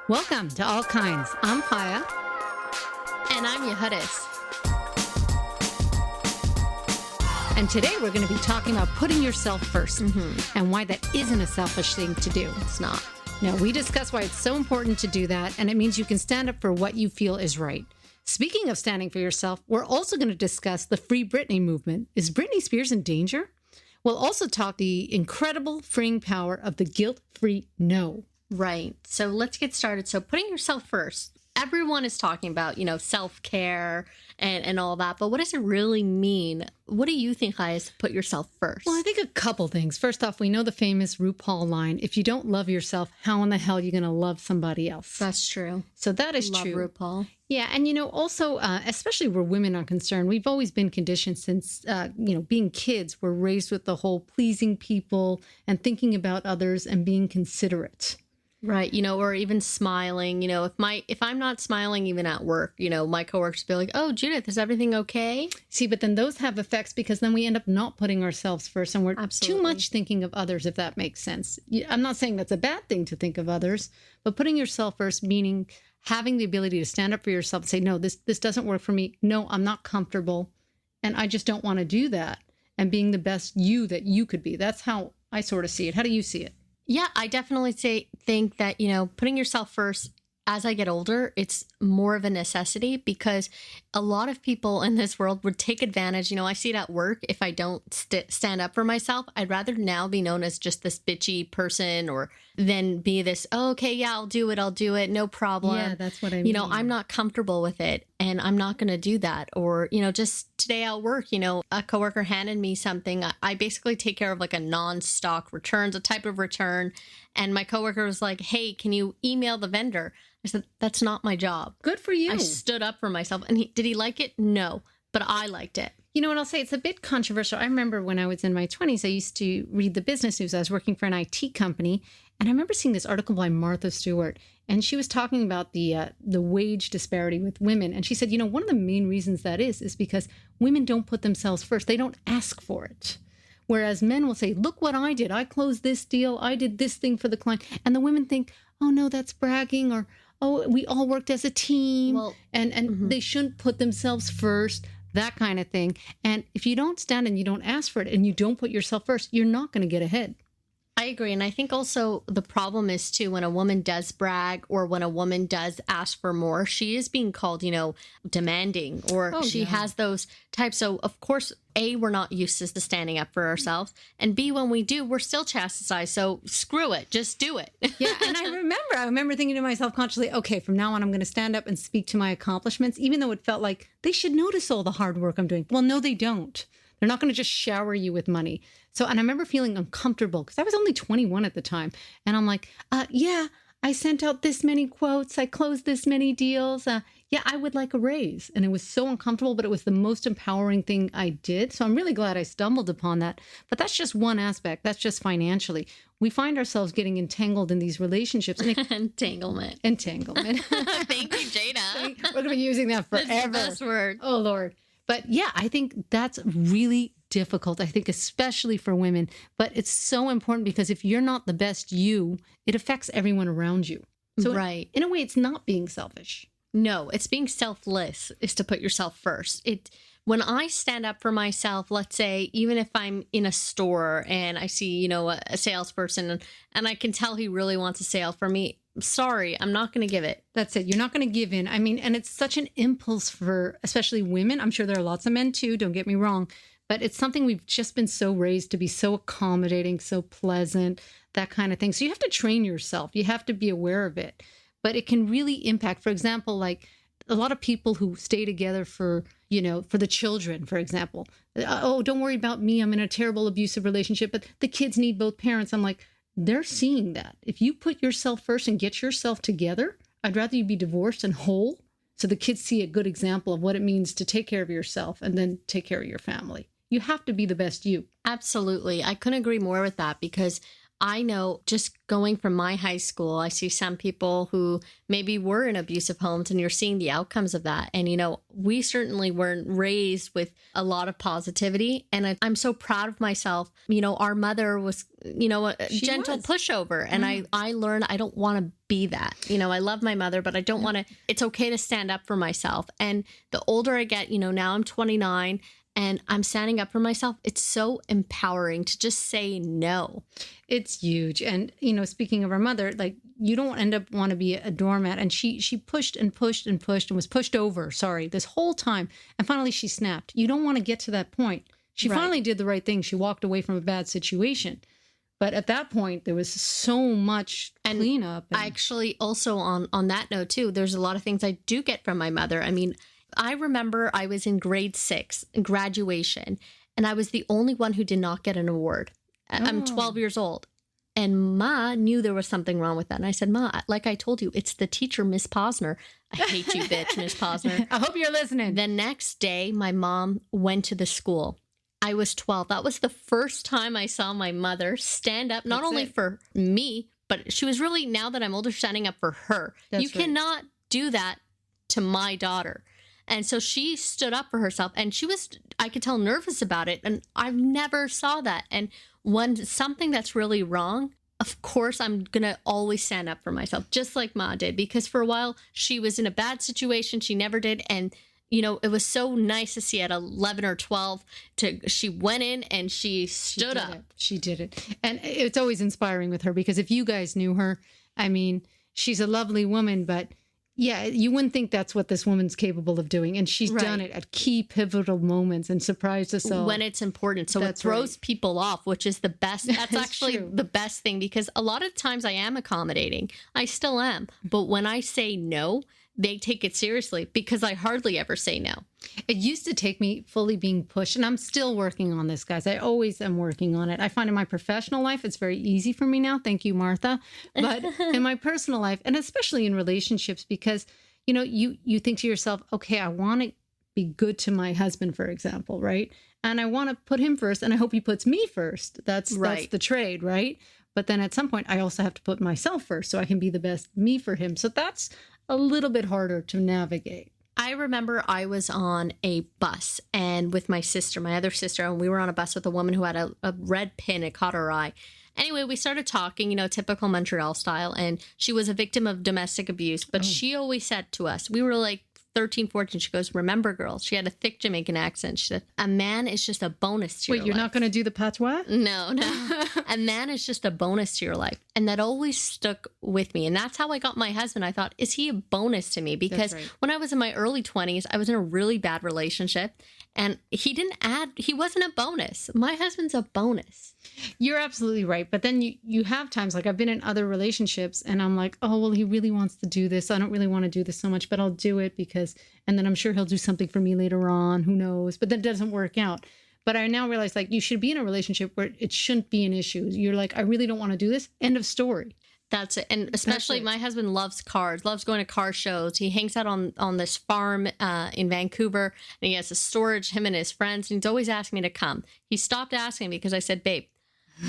Welcome to All Kinds. I'm Paya. And I'm Yehudis. And today we're going to be talking about putting yourself first and why that isn't a selfish thing to do. It's not. No, we discuss why it's so important to do that, and it means you can stand up for what you feel is right. Speaking of standing for yourself, we're also going to discuss the Free Britney movement. Is Britney Spears in danger? We'll also talk the incredible freeing power of the guilt-free no. Right. So let's get started. So putting yourself first. Everyone is talking about, self-care and all that. But what does it really mean? What do you think, Hai, is to put yourself first? Well, I think a couple things. First off, we know the famous RuPaul line, if you don't love yourself, how in the hell are you going to love somebody else? That's true. So that is Love true. RuPaul. Yeah. And, also, especially where women are concerned, we've always been conditioned since, being kids, we're raised with the whole pleasing people and thinking about others and being considerate. Right. Or even smiling, if I'm not smiling even at work, my coworkers be like, oh, Judith, is everything okay? See, but then those have effects because then we end up not putting ourselves first and we're Absolutely. too much thinking of others, if that makes sense. I'm not saying that's a bad thing to think of others, but putting yourself first, meaning having the ability to stand up for yourself and say, no, this doesn't work for me. No, I'm not comfortable. And I just don't want to do that. And being the best you that you could be. That's how I sort of see it. How do you see it? Yeah, I definitely think that, putting yourself first as I get older, it's more of a necessity because a lot of people in this world would take advantage. I see it at work. If I don't stand up for myself, I'd rather now be known as just this bitchy person or than be this, oh, okay, yeah, I'll do it. No problem. Yeah, that's what I mean. I'm not comfortable with it and I'm not going to do that. Or, just today at work, a coworker handed me something. I basically take care of like a non-stock returns, a type of return. And my coworker was like, hey, can you email the vendor? I said, that's not my job. Good for you. I stood up for myself. And did he like it? No, but I liked it. You know what I'll say? It's a bit controversial. I remember when I was in my 20s, I used to read the business news. I was working for an IT company. And I remember seeing this article by Martha Stewart. And she was talking about the wage disparity with women. And she said, one of the main reasons that is because women don't put themselves first. They don't ask for it. Whereas men will say, look what I did. I closed this deal. I did this thing for the client. And the women think, oh, no, that's bragging. Or, oh, we all worked as a team. Well, and they shouldn't put themselves first, that kind of thing. And if you don't stand and you don't ask for it and you don't put yourself first, you're not going to get ahead. I agree. And I think also the problem is, too, when a woman does brag or when a woman does ask for more, she is being called, demanding or she has those types. So, of course, A, we're not used to standing up for ourselves. And B, when we do, we're still chastised. So screw it. Just do it. Yeah. And I remember thinking to myself consciously, okay, from now on, I'm going to stand up and speak to my accomplishments, even though it felt like they should notice all the hard work I'm doing. Well, no, they don't. They're not going to just shower you with money. So, and I remember feeling uncomfortable because I was only 21 at the time. And I'm like, yeah, I sent out this many quotes. I closed this many deals. Yeah, I would like a raise. And it was so uncomfortable, but it was the most empowering thing I did. So I'm really glad I stumbled upon that. But that's just one aspect. That's just financially. We find ourselves getting entangled in these relationships. Entanglement. Thank you, Jada. We're going to be using that forever. That's the best word. Oh, Lord. But yeah, I think that's really difficult. I think especially for women, but it's so important because if you're not the best you, it affects everyone around you. So right. In a way, it's not being selfish. No, it's being selfless is to put yourself first. When I stand up for myself, let's say, even if I'm in a store and I see, a salesperson and I can tell he really wants a sale for me, sorry, I'm not going to give it. That's it. You're not going to give in. I mean, and it's such an impulse for especially women. I'm sure there are lots of men too, don't get me wrong, but it's something we've just been so raised to be so accommodating, so pleasant, that kind of thing. So you have to train yourself. You have to be aware of it, but it can really impact, for example, like a lot of people who stay together for the children, for example. Oh, don't worry about me. I'm in a terrible abusive relationship, but the kids need both parents. I'm like, they're seeing that. If you put yourself first and get yourself together, I'd rather you be divorced and whole so the kids see a good example of what it means to take care of yourself and then take care of your family. You have to be the best you. Absolutely. I couldn't agree more with that because I know just going from my high school, I see some people who maybe were in abusive homes and you're seeing the outcomes of that. And, we certainly weren't raised with a lot of positivity. And I'm so proud of myself. Our mother was, a She gentle was. pushover. And I learned I don't want to be that. I love my mother, but I don't want to, it's okay to stand up for myself. And the older I get, now I'm 29 and I'm standing up for myself. It's so empowering to just say no. It's huge. And, speaking of our mother, like, you don't end up want to be a doormat. And she pushed and pushed and pushed and was pushed over, this whole time. And finally she snapped. You don't want to get to that point. She Right. finally did the right thing. She walked away from a bad situation. But at that point, there was so much cleanup. I actually also on that note too, there's a lot of things I do get from my mother. I mean, I remember I was in grade 6 in graduation and I was the only one who did not get an award. I'm 12 years old. And Ma knew there was something wrong with that. And I said, Ma, like I told you, it's the teacher, Miss Posner. I hate you, bitch, Miss Posner. I hope you're listening. The next day, my mom went to the school. I was 12. That was the first time I saw my mother stand up, not That's only it. for me, but she was really, now that I'm older, standing up for her. That's You right. cannot do that to my daughter. And so she stood up for herself and she was, I could tell, nervous about it. And I never saw that. And when something that's really wrong, of course, I'm going to always stand up for myself, just like Ma did, because for a while she was in a bad situation. She never did. And, it was so nice to see at 11 or 12 she went in and she stood up. She did it. And it's always inspiring with her because if you guys knew her, I mean, she's a lovely woman, but yeah, you wouldn't think that's what this woman's capable of doing. And she's done Right. it at key pivotal moments and surprised us all. When it's important. So it That's throws right. people off, which is the best. That's It's actually true. the best thing because a lot of times I am accommodating. I still am. But when I say no, they take it seriously because I hardly ever say no. It used to take me fully being pushed, and I'm still working on this, guys. I always am working on it. I find in my professional life, it's very easy for me now. Thank you, Martha. But in my personal life, and especially in relationships, because, you think to yourself, okay, I want to be good to my husband, for example, right? And I want to put him first, and I hope he puts me first. That's Right. the trade, right? But then at some point, I also have to put myself first so I can be the best me for him. So that's a little bit harder to navigate. I remember I was on a bus and with my sister, my other sister, and we were on a bus with a woman who had a red pin. It caught her eye. Anyway, we started talking, typical Montreal style, and she was a victim of domestic abuse. But she always said to us, we were like 13, 14, she goes, remember, girls, she had a thick Jamaican accent. She said, a man is just a bonus to your Wait, you're life. not going to do the patois? No. A man is just a bonus to your life. And that always stuck with me. And that's how I got my husband. I thought, is he a bonus to me? Because right. when I was in my early 20s, I was in a really bad relationship. And he wasn't a bonus. My husband's a bonus. You're absolutely right. But then you have times, like I've been in other relationships and I'm like, oh, well, he really wants to do this. I don't really want to do this so much, but I'll do it because, and then I'm sure he'll do something for me later on. Who knows? But then it doesn't work out. But I now realize like you should be in a relationship where it shouldn't be an issue. You're like, I really don't want to do this. End of story. That's it. And especially it. my husband loves cars, loves going to car shows. He hangs out on this farm in Vancouver and he has a storage, him and his friends. And he's always asking me to come. He stopped asking me because I said, babe,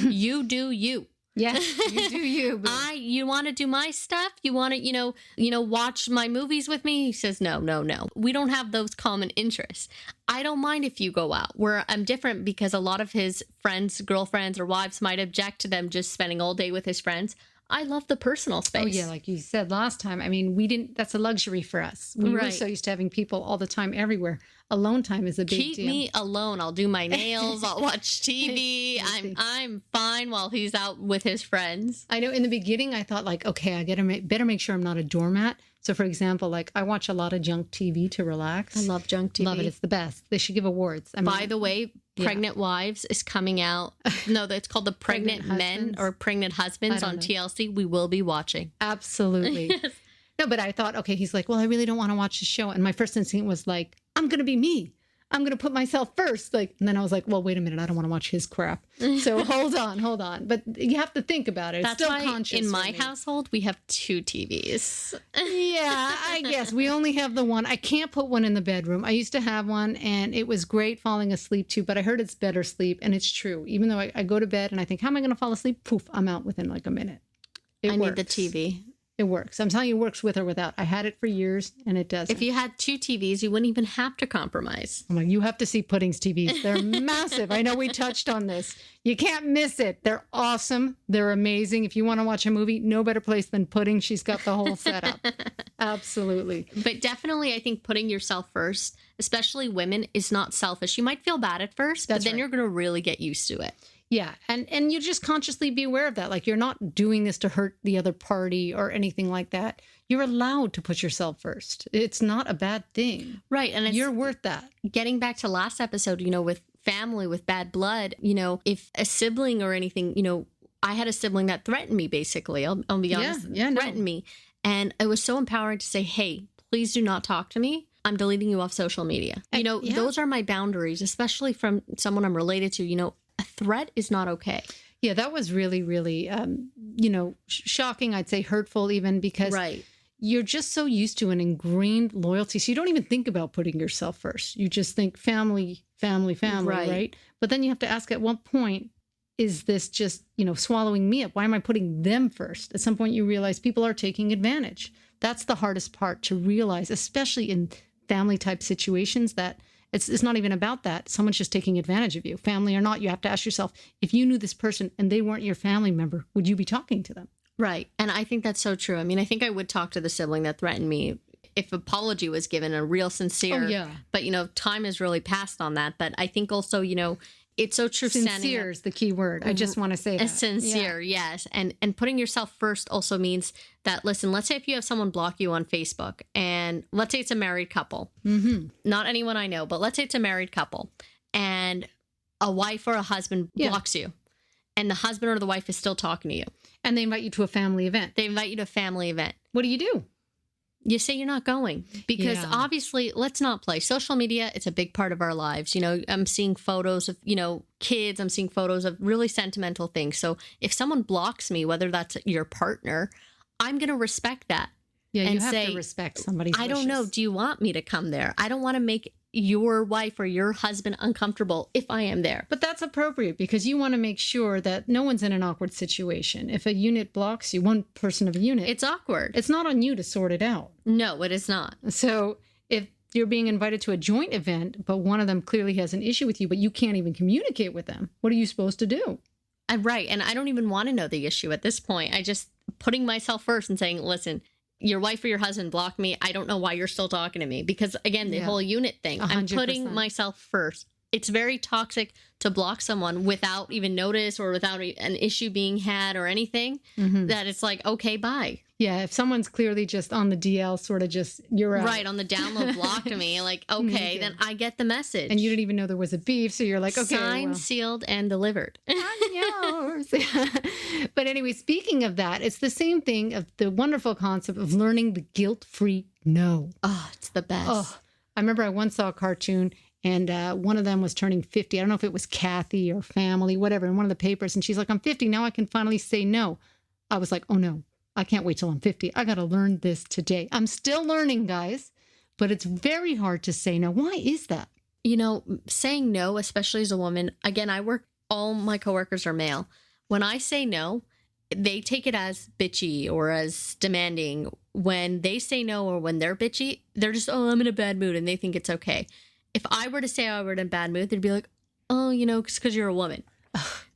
you do you. Yes, you do you. Boo. You want to do my stuff? You want to, watch my movies with me? He says, no. We don't have those common interests. I don't mind if you go out. Where I'm different because a lot of his friends, girlfriends, or wives might object to them just spending all day with his friends. I love the personal space. Oh, yeah. Like you said last time. I mean, that's a luxury for us. We were Right. so used to having people all the time, everywhere. Alone time is a big Keep deal. me alone. I'll do my nails. I'll watch TV. I'm fine while he's out with his friends. I know in the beginning, I thought like, okay, I better make sure I'm not a doormat. So for example, like I watch a lot of junk TV to relax. I love junk TV. Love it. It's the best. They should give awards. I mean, By the way, Pregnant Wives is coming out. No, it's called the Pregnant Men Husbands. or Pregnant Husbands I on don't know. TLC. We will be watching. Absolutely. No, but I thought, okay, he's like, well, I really don't want to watch the show. And my first instinct was like, I'm going to be me. I'm going to put myself first. Like, and then I was like, well, wait a minute. I don't want to watch his crap. So hold on. But you have to think about it. It's That's still why conscious in for my me. household, we have 2 TVs. Yeah, I guess we only have the one. I can't put one in the bedroom. I used to have one and it was great falling asleep too, but I heard it's better sleep. And it's true. Even though I go to bed and I think, how am I going to fall asleep? Poof, I'm out within like a minute. I need the TV. It works. I'm telling you, it works with or without. I had it for years, and it does. If you had 2 TVs, you wouldn't even have to compromise. I'm like, you have to see Pudding's TVs. They're massive. I know we touched on this. You can't miss it. They're awesome. They're amazing. If you want to watch a movie, no better place than Pudding. She's got the whole setup. Absolutely. But definitely, I think putting yourself first, especially women, is not selfish. You might feel bad at first, That's but then right. you're going to really get used to it. Yeah. And you just consciously be aware of that. Like, you're not doing this to hurt the other party or anything like that. You're allowed to put yourself first. It's not a bad thing. Right. And it's, You're worth that. getting back to last episode, with family, with bad blood, if a sibling or anything, I had a sibling that threatened me, basically. I'll be honest. Threatened me. And it was so empowering to say, hey, please do not talk to me. I'm deleting you off social media. Those are my boundaries, especially from someone I'm related to. A threat is not okay. Yeah, that was really, really, shocking. I'd say hurtful even because Right. you're just so used to an ingrained loyalty. So you don't even think about putting yourself first. You just think family, right? But then you have to ask at what point is this just, swallowing me up? Why am I putting them first? At some point you realize people are taking advantage. That's the hardest part to realize, especially in family type situations, that it's not even about that. Someone's just taking advantage of you. Family or not, you have to ask yourself, if you knew this person and they weren't your family member, would you be talking to them? Right. And I think that's so true. I mean, I think I would talk to the sibling that threatened me if apology was given, a real sincere. Oh, yeah. But, time has really passed on that. But I think also, it's so true. Sincere is the key word. I just want to say that. Sincere, yes. And putting yourself first also means that, listen, let's say if you have someone block you on Facebook, and let's say it's a married couple, not anyone I know, but let's say it's a married couple, and a wife or a husband blocks you, and the husband or the wife is still talking to you. And they invite you to a family event. They invite you to a family event. What do you do? You say you're not going because Yeah. obviously, let's not play. Social media, it's a big part of our lives. I'm seeing photos of, kids. I'm seeing photos of really sentimental things. So if someone blocks me, whether that's your partner, I'm going to respect that. Yeah, and you have say, to respect somebody's I don't know. wishes. Do you want me to come there? I don't want to make your wife or your husband uncomfortable if I am there. But that's appropriate because you want to make sure that no one's in an awkward situation. If a unit blocks you, one person of a unit, It's awkward. it's not on you to sort it out. No, it is not. So if you're being invited to a joint event, but one of them clearly has an issue with you, but you can't even communicate with them, what are you supposed to do? Right. And I don't even want to know the issue at this point. I just putting myself first and saying, listen, your wife or your husband blocked me. I don't know why you're still talking to me. Because again, the Yeah. whole unit thing, I'm 100%. putting myself first. It's very toxic to block someone without even notice or without an issue being had or anything, that it's like, okay, bye. Yeah, if someone's clearly just on the DL, sort of just, you're out. Right. On the download blocked me. Like, okay, then I get the message. And you didn't even know there was a beef, so you're like, okay, Signed, well. sealed, and delivered. I'm yours. But anyway, speaking of that, it's the same thing of the wonderful concept of learning the guilt-free no. Oh, it's the best. Oh, I remember I once saw a cartoon and one of them was turning 50. I don't know if it was Kathy or Family, whatever, in one of the papers. And she's like, I'm 50. Now I can finally say no. I was like, oh no, I can't wait till I'm 50. I got to learn this today. I'm still learning, guys, but it's very hard to say no. Why is that? Saying no, especially as a woman, again, all my coworkers are male. When I say no, they take it as bitchy or as demanding. When they say no or when they're bitchy, they're just, oh, I'm in a bad mood, and they think it's okay. If I were to say I were in a bad mood, they'd be like, oh, it's because you're a woman.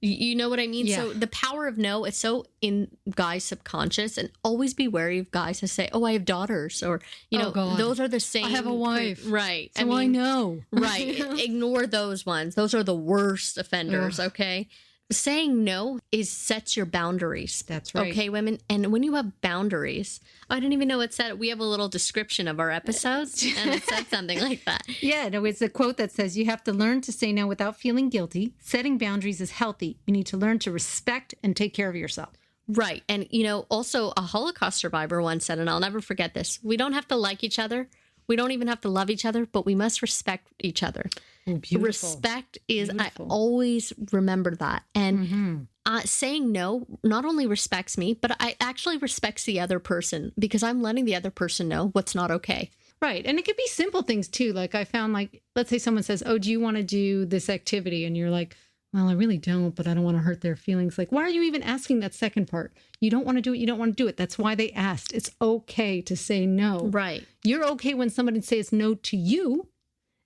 You know what I mean? Yeah. So the power of no is so in guys' subconscious, and always be wary of guys who say, oh, I have daughters, or, Oh, God. those are the same. I have a wife. Right. So I know. Right. Ignore those ones. Those are the worst offenders. Ugh. Okay. Saying no sets your boundaries. That's right. Okay, women. And when you have boundaries, I didn't even know it said, we have a little description of our episodes, and it said something like that. Yeah, no, it's a quote that says, you have to learn to say no without feeling guilty. Setting boundaries is healthy. You need to learn to respect and take care of yourself. Right. And, also a Holocaust survivor once said, and I'll never forget this, we don't have to like each other. We don't even have to love each other, but we must respect each other. Oh, beautiful. Respect is, Beautiful. I always remember that. And saying no not only respects me, but I actually respects the other person because I'm letting the other person know what's not okay. Right. And it could be simple things too. Like I found, like, let's say someone says, oh, do you want to do this activity? And you're like, well, I really don't, but I don't want to hurt their feelings. Like, why are you even asking that second part? You don't want to do it. You don't want to do it. That's why they asked. It's okay to say no. Right. You're okay when somebody says no to you.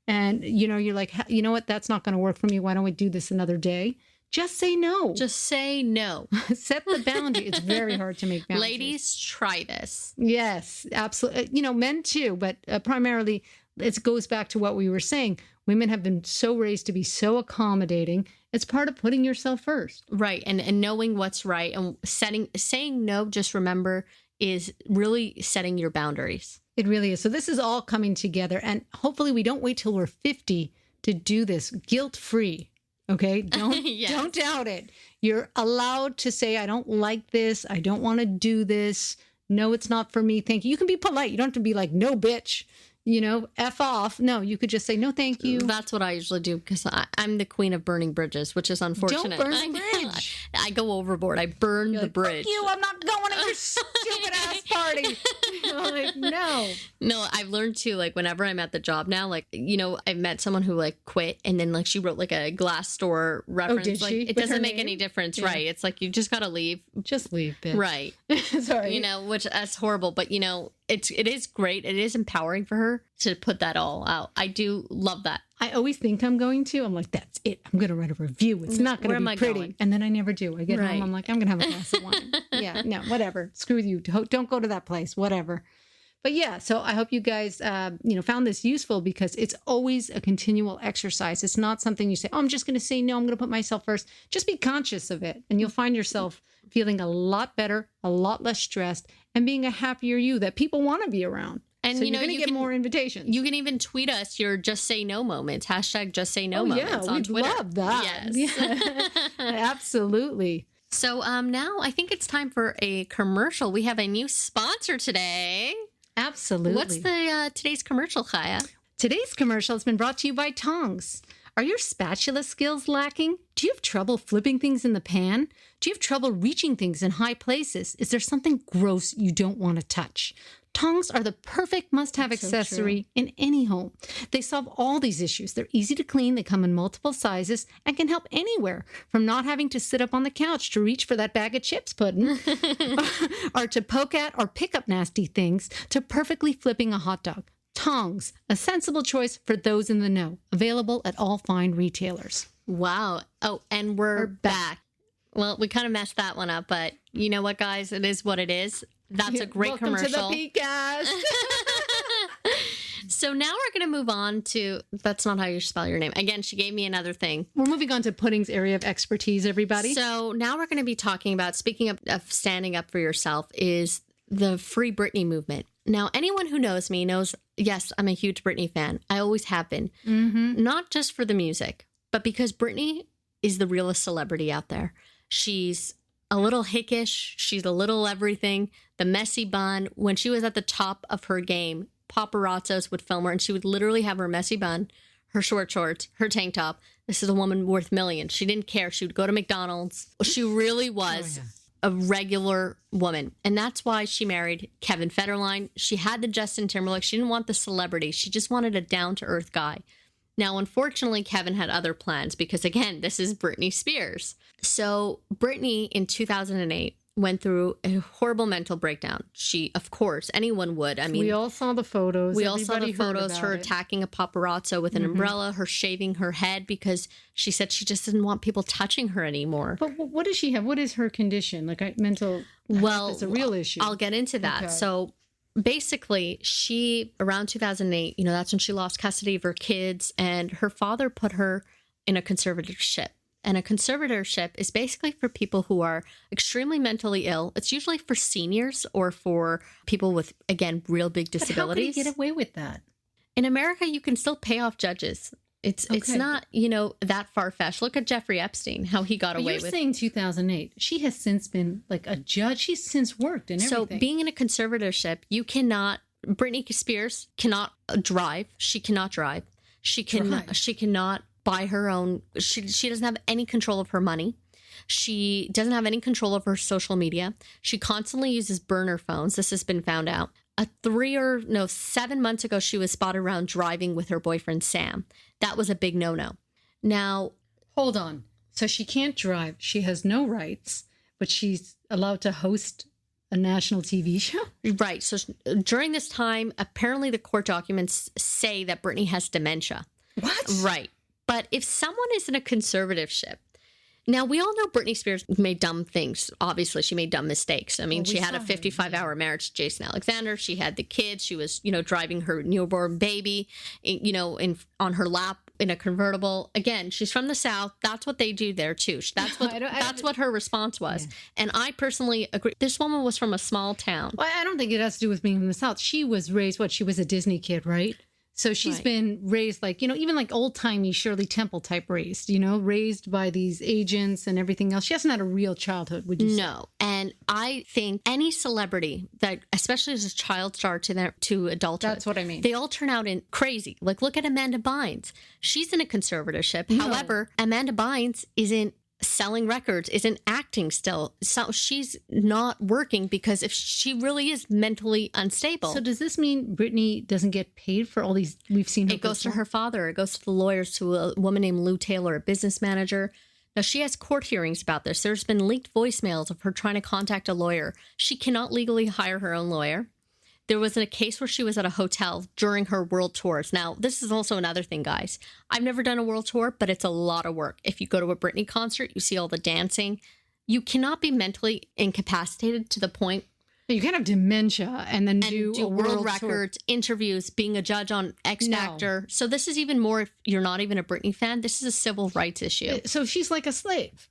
And, you're like, you know what? That's not going to work for me. Why don't we do this another day? Just say no. Just say no. Set the boundary. It's very hard to make boundaries. Ladies, try this. Yes, absolutely. Men too, but primarily it goes back to what we were saying. Women have been so raised to be so accommodating. It's part of putting yourself first. Right. And knowing what's right and saying no, just remember, is really setting your boundaries. It really is. So this is all coming together. And hopefully we don't wait till we're 50 to do this guilt-free. Okay. Don't Yes. don't doubt it. You're allowed to say, I don't like this. I don't want to do this. No, it's not for me. Thank you. You can be polite. You don't have to be like, no, bitch, F off. No, you could just say, no, thank you. That's what I usually do because I'm the queen of burning bridges, which is unfortunate. Don't burn the bridge. I go overboard. I burn the bridge. Fuck you. I'm not going to your stupid ass party. Like, no. No, I've learned to, like, whenever I'm at the job now, like, I've met someone who like quit and then like she wrote like a Glassdoor reference. did like she? it With doesn't her make name? any difference, Yeah. right? It's like you just gotta leave. Just leave, bitch. Right. Sorry. Which that's horrible. But it is great. It is empowering for her to put that all out. I do love that. I always think I'm going to. I'm like, that's it. I'm going to write a review. It's not going Where to am be I pretty. going? And then I never do. I get Right. home. I'm like, I'm going to have a glass of wine. Yeah, no, whatever. Screw you. Don't go to that place. Whatever. But yeah, so I hope you guys, found this useful because it's always a continual exercise. It's not something you say, oh, I'm just going to say no. I'm going to put myself first. Just be conscious of it. And you'll find yourself feeling a lot better, a lot less stressed, and being a happier you that people want to be around. And so you're going to get more invitations. You can even tweet us your just say no moments. # just say no Oh, moments yeah, on we'd Twitter. love that. Yes. Yeah. Absolutely. So now I think it's time for a commercial. We have a new sponsor today. Absolutely. What's the today's commercial, Chaya? Today's commercial has been brought to you by Tongs. Are your spatula skills lacking? Do you have trouble flipping things in the pan? Do you have trouble reaching things in high places? Is there something gross you don't want to touch? Tongs are the perfect must-have That's so true. accessory in any home. They solve all these issues. They're easy to clean, they come in multiple sizes, and can help anywhere from not having to sit up on the couch to reach for that bag of chips pudding, or to poke at or pick up nasty things, to perfectly flipping a hot dog. Tongs, a sensible choice for those in the know. Available at all fine retailers. Wow. Oh, and we're back. Well, we kind of messed that one up, but you know what, guys? It is what it is. That's a great Welcome commercial. to the PCast. So now we're going to move on to, that's not how you spell your name. Again, she gave me another thing. We're moving on to Pudding's area of expertise, everybody. So now we're going to be talking about, speaking of standing up for yourself, is the Free Britney movement. Now, anyone who knows me knows, yes, I'm a huge Britney fan. I always have been. Mm-hmm. Not just for the music, but because Britney is the realest celebrity out there. She's a little hickish. She's a little everything. The messy bun. When she was at the top of her game, paparazzos would film her and she would literally have her messy bun, her short shorts, her tank top. This is a woman worth millions. She didn't care. She would go to McDonald's. She really was a regular woman. And that's why she married Kevin Federline. She had the Justin Timberlake. She didn't want the celebrity. She just wanted a down-to-earth guy. Now, unfortunately, Kevin had other plans because, again, this is Britney Spears. So Britney, in 2008, went through a horrible mental breakdown. She, of course, anyone would. I mean, we all saw the photos. We all saw the Everybody heard photos, about her it. attacking a paparazzo with an umbrella, her shaving her head because she said she just didn't want people touching her anymore. But what does she have? What is her condition? Like mental Well, it's a real issue. I'll get into that. Okay. So basically, she, around 2008, that's when she lost custody of her kids, and her father put her in a conservatorship. And a conservatorship is basically for people who are extremely mentally ill. It's usually for seniors or for people with, again, real big But disabilities. how could he get away with that? In America, you can still pay off judges. It's Okay. not, that far-fetched. Look at Jeffrey Epstein, how he got But away you're with. saying 2008. She has since been like a judge. She's since worked and So everything. being in a conservatorship, you cannot Britney Spears cannot drive. She cannot drive. She cannot buy her own. She doesn't have any control of her money. She doesn't have any control of her social media. She constantly uses burner phones. This has been found out. 7 months ago, she was spotted around driving with her boyfriend, Sam. That was a big no-no. Now, hold on. So she can't drive. She has no rights, but she's allowed to host a national TV show? Right. So during this time, apparently the court documents say that Britney has dementia. What? Right. But if someone is in a conservatorship, now we all know Britney Spears made dumb things. Obviously, she made dumb mistakes. I mean, she had a 55-hour marriage to Jason Alexander. She had the kids. She was, driving her newborn baby, on her lap in a convertible. Again, she's from the South. That's what they do there too. That's what her response was. Yeah. And I personally agree. This woman was from a small town. Well, I don't think it has to do with being from the South. She was raised, she was a Disney kid, right? So she's been raised even like old-timey Shirley Temple type raised, raised by these agents and everything else. She hasn't had a real childhood, would you say? No. And I think any celebrity that, especially as a child star to adulthood. That's what I mean. They all turn out in crazy. Like, look at Amanda Bynes. She's in a conservatorship. No. However, Amanda Bynes isn't selling records, isn't acting still. So she's not working because if she really is mentally unstable. So does this mean Britney doesn't get paid for all these? We've seen her. It goes to her father. It goes to the lawyers, to a woman named Lou Taylor, a business manager. Now, she has court hearings about this. There's been leaked voicemails of her trying to contact a lawyer. She cannot legally hire her own lawyer. There was a case where she was at a hotel during her world tours. Now, this is also another thing, guys. I've never done a world tour, but it's a lot of work. If you go to a Britney concert, you see all the dancing. You cannot be mentally incapacitated to the point. You can't have dementia and then do a world records, interviews, being a judge on X Factor. So this is even more if you're not even a Britney fan. This is a civil rights issue. So she's like a slave.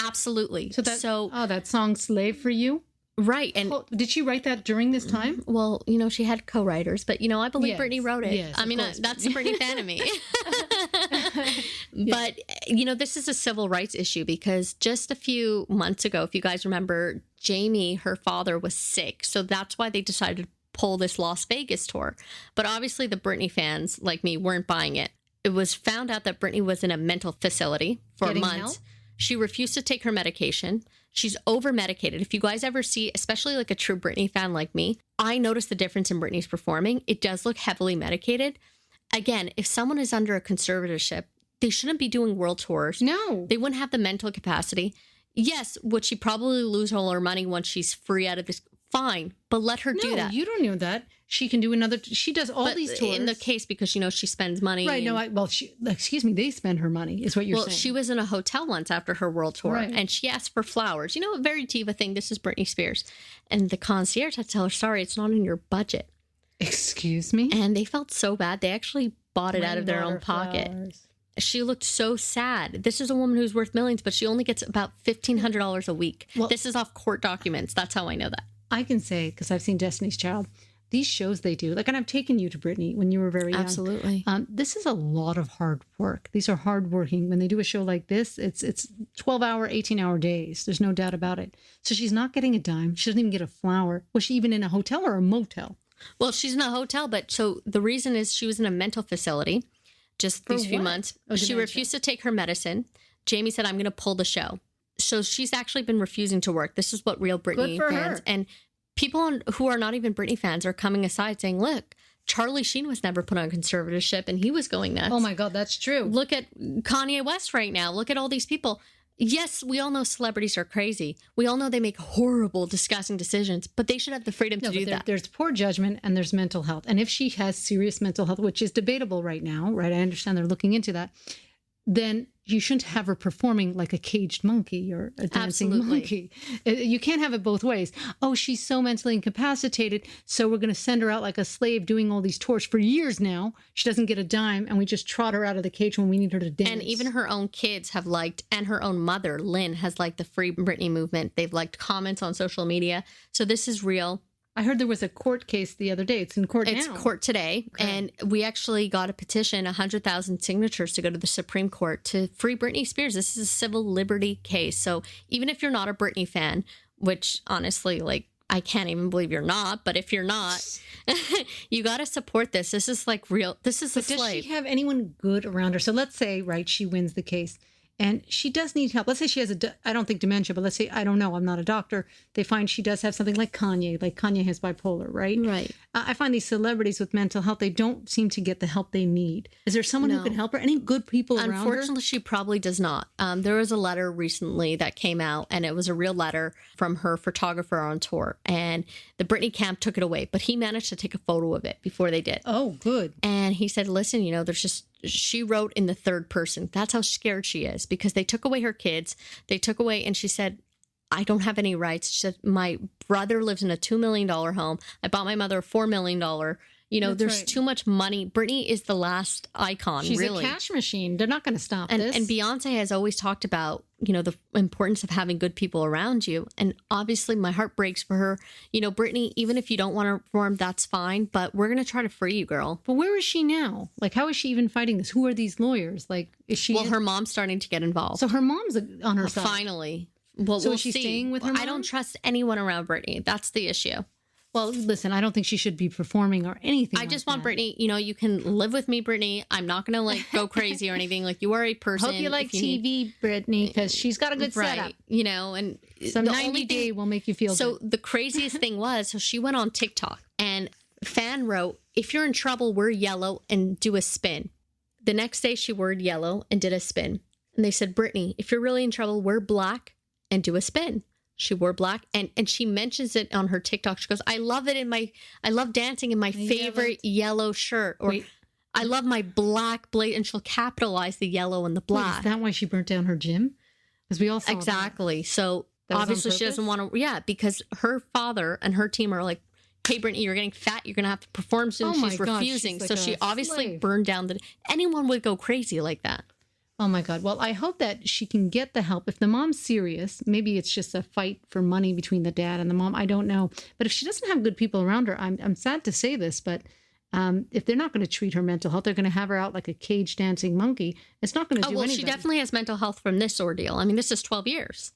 Absolutely. That song "Slave for You." Right. And did she write that during this time? Well, she had co-writers, but I believe Britney wrote it. Yes, I mean, that's the Britney fan of me. But, this is a civil rights issue because just a few months ago, if you guys remember, Jamie, her father, was sick. So that's why they decided to pull this Las Vegas tour. But obviously the Britney fans like me weren't buying it. It was found out that Britney was in a mental facility for months. Help? She refused to take her medication. She's over-medicated. If you guys ever see, especially like a true Britney fan like me, I notice the difference in Britney's performing. It does look heavily medicated. Again, if someone is under a conservatorship, they shouldn't be doing world tours. No. They wouldn't have the mental capacity. Yes, would she probably lose all her money once she's free out of this? Fine, but let her do that. No, you don't know that. She can do another. She does all these tours. In the case, because, she spends money. Right, they spend her money, is what you're saying. Well, she was in a hotel once after her world tour, and she asked for flowers. A very diva thing. This is Britney Spears. And the concierge had to tell her, sorry, it's not in your budget. Excuse me? And they felt so bad. They actually bought it out of their own pocket. Flowers. She looked so sad. This is a woman who's worth millions, but she only gets about $1,500 a week. Well, this is off court documents. That's how I know that. I can say, because I've seen Destiny's Child, these shows they do, and I've taken you to Britney when you were very young. Absolutely. This is a lot of hard work. These are hardworking. When they do a show like this, it's 12-hour, 18-hour days. There's no doubt about it. So she's not getting a dime. She doesn't even get a flower. Was she even in a hotel or a motel? Well, she's in a hotel, but so the reason is she was in a mental facility just these few months. She refused to take her medicine. Jamie said, I'm going to pull the show. So she's actually been refusing to work. This is what real Britney fans and people who are not even Britney fans are coming aside saying, look, Charlie Sheen was never put on conservatorship and he was going nuts. Oh my God, that's true. Look at Kanye West right now. Look at all these people. Yes, we all know celebrities are crazy. We all know they make horrible, disgusting decisions, but they should have the freedom to do that. There's poor judgment and there's mental health. And if she has serious mental health, which is debatable right now, right? I understand they're looking into that. Then you shouldn't have her performing like a caged monkey or a dancing monkey. You can't have it both ways. Oh, she's so mentally incapacitated, so we're going to send her out like a slave doing all these tours for years now. She doesn't get a dime, and we just trot her out of the cage when we need her to dance. And even her own kids have liked, and her own mother, Lynn, has liked the Free Britney movement. They've liked comments on social media. So this is real. I heard there was a court case the other day. It's in court now. It's court today. Okay. And we actually got a petition, 100,000 signatures to go to the Supreme Court to free Britney Spears. This is a civil liberty case. So even if you're not a Britney fan, which honestly, I can't even believe you're not, but if you're not, you got to support this. This is like real. This is a slave. Does she have anyone good around her? So let's say, right, she wins the case and she does need help. Let's say she has I don't think dementia, but let's say, I don't know, I'm not a doctor. They find she does have something like Kanye has bipolar, right? Right. I find these celebrities with mental health, they don't seem to get the help they need. Is there someone who can help her? Any good people around her? Unfortunately, she probably does not. There was a letter recently that came out, and it was a real letter from her photographer on tour. And the Britney camp took it away, but he managed to take a photo of it before they did. Oh, good. And he said, listen, she wrote in the third person. That's how scared she is, because they took away her kids. They took away, and she said, I don't have any rights. She said, my brother lives in a $2 million home. I bought my mother a $4 million. There's right. too much money. Britney is the last icon, She's really. a cash machine. They're not going to stop this. And Beyonce has always talked about, the importance of having good people around you. And obviously my heart breaks for her. Britney, even if you don't want to perform, that's fine. But we're going to try to free you, girl. But where is she now? Like, how is she even fighting this? Who are these lawyers? Like, is she... Well, her mom's starting to get involved. So her mom's on her side. Finally. Well, so we'll is she see. staying with her mom? I don't trust anyone around Britney. That's the issue. Well, listen, I don't think she should be performing or anything. I just want Britney, you can live with me, Britney. I'm not going to go crazy or anything. Like, you are a person. Hope you like TV, Britney, because she's got a good setup. And some 90 Day will make you feel good. So the craziest thing was, so she went on TikTok and fan wrote, if you're in trouble, wear yellow and do a spin. The next day she wore yellow and did a spin. And they said, Britney, if you're really in trouble, wear black and do a spin. She wore black, and she mentions it on her TikTok. She goes, I love dancing in my favorite yellow shirt. Or I love my black blade, and she'll capitalize the yellow and the black. Is that why she burnt down her gym? Because we all saw exactly. That. So obviously she doesn't want to, because her father and her team are like, hey, Britney, you're getting fat. You're going to have to perform soon. She's refusing. She's so she obviously burned down anyone would go crazy like that. Oh, my God. Well, I hope that she can get the help. If the mom's serious, maybe it's just a fight for money between the dad and the mom. I don't know. But if she doesn't have good people around her, I'm sad to say this, but if they're not going to treat her mental health, they're going to have her out like a cage dancing monkey. It's not going to do anything. She definitely has mental health from this ordeal. I mean, this is 12 years.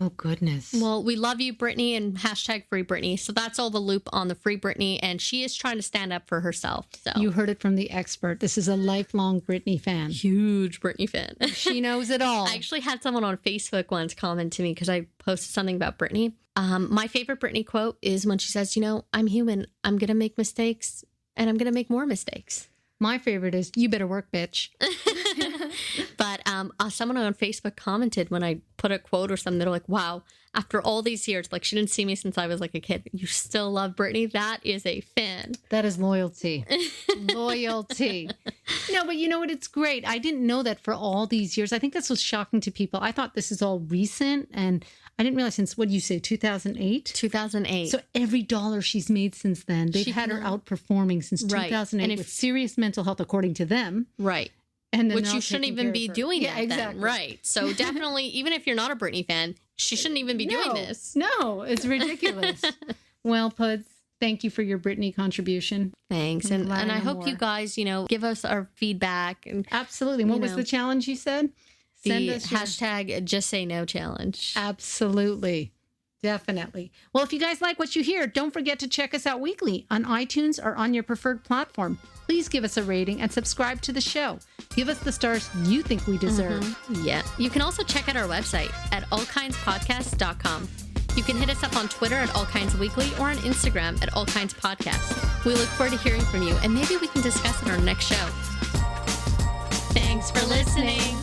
Oh, goodness. Well, we love you, Britney, and hashtag free Britney. So that's all the loop on the free Britney. And she is trying to stand up for herself. So you heard it from the expert. This is a lifelong Britney fan. Huge Britney fan. She knows it all. I actually had someone on Facebook once comment to me because I posted something about Britney. My favorite Britney quote is when she says, I'm human. I'm going to make mistakes and I'm going to make more mistakes. My favorite is, you better work, bitch. But someone on Facebook commented when I put a quote or something, they're like, wow, after all these years, like she didn't see me since I was like a kid. You still love Britney? That is a fan. That is loyalty. Loyalty. No, but you know what? It's great. I didn't know that for all these years. I think that's what's shocking to people. I thought this is all recent, and I didn't realize since, what did you say, 2008? 2008. So every dollar she's made since then, they've had her outperforming since 2008 and with serious mental health, according to them. Right. And which you shouldn't even be doing that exactly. Then. Right. So definitely, even if you're not a Britney fan, she shouldn't even be doing this. No, it's ridiculous. Well, Puds, thank you for your Britney contribution. Thanks. And I hope you guys, give us our feedback. And absolutely. What was the challenge you said? Send us hashtag Just Say No challenge. Absolutely. Definitely. Well, if you guys like what you hear, don't forget to check us out weekly on iTunes or on your preferred platform. Please give us a rating and subscribe to the show. Give us the stars you think we deserve. Mm-hmm. Yeah. You can also check out our website at allkindspodcast.com. You can hit us up on Twitter at allkindsweekly or on Instagram at allkindspodcast. We look forward to hearing from you, and maybe we can discuss it on our next show. Thanks for listening.